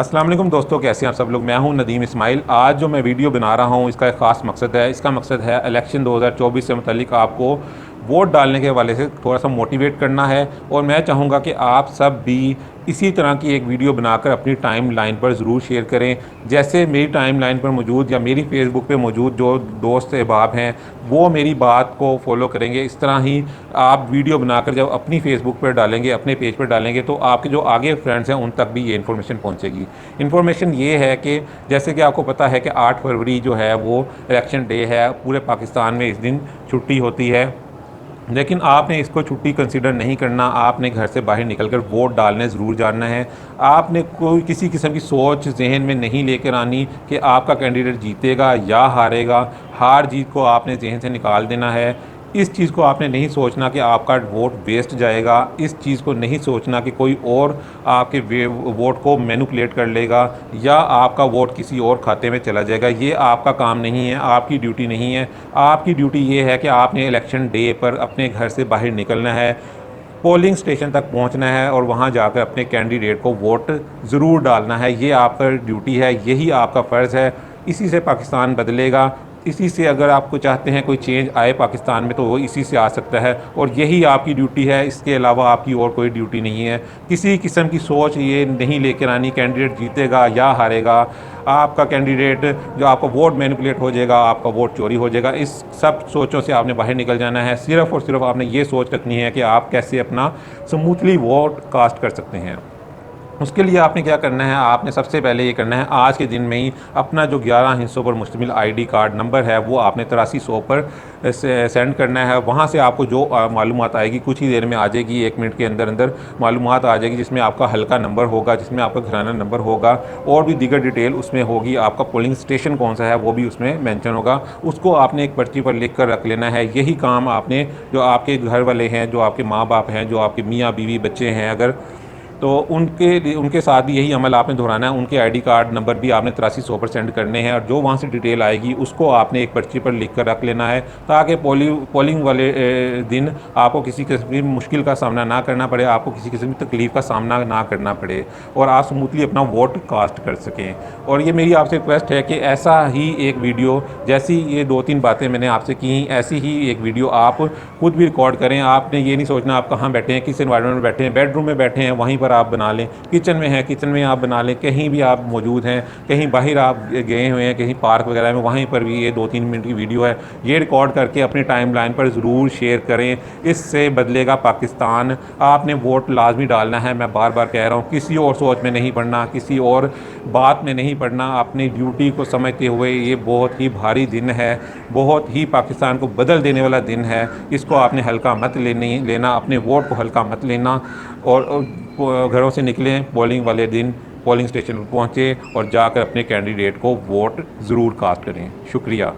अस्सलाम वालेकुम दोस्तों, कैसे हैं आप सब लोग। मैं हूं नदीम इस्माइल। आज जो मैं वीडियो बना रहा हूं इसका एक ख़ास मकसद है। इसका मकसद है इलेक्शन 2024 से मुतल्लिक आपको वोट डालने के हवाले से थोड़ा सा मोटिवेट करना है। और मैं चाहूँगा कि आप सब भी इसी तरह की एक वीडियो बनाकर अपनी टाइम लाइन पर ज़रूर शेयर करें। जैसे मेरी टाइम लाइन पर मौजूद या मेरी फेसबुक पे मौजूद जो दोस्त अहबाब हैं वो मेरी बात को फॉलो करेंगे, इस तरह ही आप वीडियो बनाकर जब अपनी फेसबुक पर डालेंगे, अपने पेज पर डालेंगे, तो आपके जो आगे फ्रेंड्स हैं उन तक भी ये इन्फॉर्मेशन पहुंचेगी। इन्फॉर्मेशन ये है कि जैसे कि आपको पता है कि 8 फरवरी जो है वो इलेक्शन डे है। पूरे पाकिस्तान में इस दिन छुट्टी होती है, लेकिन आपने इसको छुट्टी कंसीडर नहीं करना। आपने घर से बाहर निकलकर वोट डालने ज़रूर जाना है। आपने कोई किसी किस्म की सोच जहन में नहीं लेकर आनी कि आपका कैंडिडेट जीतेगा या हारेगा। हार जीत को आपने जहन से निकाल देना है। इस चीज़ को आपने नहीं सोचना कि आपका वोट वेस्ट जाएगा। इस चीज़ को नहीं सोचना कि कोई और आपके वोट को मैनिपुलेट कर लेगा या आपका वोट किसी और खाते में चला जाएगा। ये आपका काम नहीं है, आपकी ड्यूटी नहीं है। आपकी ड्यूटी ये है कि आपने इलेक्शन डे पर अपने घर से बाहर निकलना है, पोलिंग स्टेशन तक पहुंचना है और वहां जाकर अपने कैंडिडेट को वोट ज़रूर डालना है। ये आपका ड्यूटी है, यही आपका फ़र्ज़ है। इसी से पाकिस्तान बदलेगा। इसी से अगर आपको चाहते हैं कोई चेंज आए पाकिस्तान में तो वो इसी से आ सकता है, और यही आपकी ड्यूटी है। इसके अलावा आपकी और कोई ड्यूटी नहीं है। किसी किस्म की सोच ये नहीं लेकर आनी कैंडिडेट जीतेगा या हारेगा, आपका कैंडिडेट जो आपका वोट मैनिपुलेट हो जाएगा, आपका वोट चोरी हो जाएगा। इस सब सोचों से आपने बाहर निकल जाना है। सिर्फ़ और सिर्फ आपने ये सोच रखनी है कि आप कैसे अपना स्मूथली वोट कास्ट कर सकते हैं। उसके लिए आपने क्या करना है, आपने सबसे पहले ये करना है आज के दिन में ही अपना जो 11 हिस्सों पर मुश्तमिल आईडी कार्ड नंबर है वो आपने 8300 पर सेंड करना है। वहाँ से आपको जो मालूमात आएगी कुछ ही देर में आ जाएगी, 1 मिनट के अंदर अंदर मालूमात आ जाएगी, जिसमें आपका हल्का नंबर होगा, जिसमें आपका घराना नंबर होगा और भी दीगर डिटेल उसमें होगी। आपका पोलिंग स्टेशन कौन सा है वो भी उसमें मेंशन होगा। उसको आपने एक पर्ची पर लिख कर रख लेना है। यही काम आपने जो आपके घर वाले हैं, जो आपके माँ बाप हैं, जो आपके मियाँ बीवी बच्चे हैं अगर, तो उनके साथ भी यही अमल आपने दोहराना है। उनके आईडी कार्ड नंबर भी आपने 8300 पर सेंड करने हैं और जो वहाँ से डिटेल आएगी उसको आपने एक पर्ची पर लिख कर रख लेना है, ताकि पोलिंग वाले दिन आपको किसी किस्म की मुश्किल का सामना ना करना पड़े, आपको किसी किस्म की तकलीफ़ का सामना ना करना पड़े और आप स्मूथली अपना वोट कास्ट कर सकें। और ये मेरी आपसे रिक्वेस्ट है कि ऐसा ही एक वीडियो, जैसी ये 2-3 बातें मैंने आपसे की, ऐसी ही एक वीडियो आप खुद भी रिकॉर्ड करें। आपने ये नहीं सोचना आप कहाँ बैठे हैं, किस एनवायरनमेंट में बैठे हैं, बेडरूम में बैठे हैं वहीं पर आप बना लें, किचन में हैं किचन में आप बना लें, कहीं भी आप मौजूद हैं, कहीं बाहर आप गए हुए हैं कहीं पार्क वगैरह में, वहीं पर भी ये 2-3 मिनट की वीडियो है, ये रिकॉर्ड करके अपनी टाइम लाइन पर ज़रूर शेयर करें। इससे बदलेगा पाकिस्तान। आपने वोट लाजमी डालना है। मैं बार बार कह रहा हूँ, किसी और सोच में नहीं पड़ना, किसी और बात में नहीं पड़ना। अपनी ड्यूटी को समझते हुए ये बहुत ही भारी दिन है, बहुत ही पाकिस्तान को बदल देने वाला दिन है। इसको आपने हल्का मत लेना, अपने वोट को हल्का मत लेना और घरों से निकलें, पोलिंग वाले दिन पोलिंग स्टेशन पर पहुँचें और जाकर अपने कैंडिडेट को वोट ज़रूर कास्ट करें। शुक्रिया।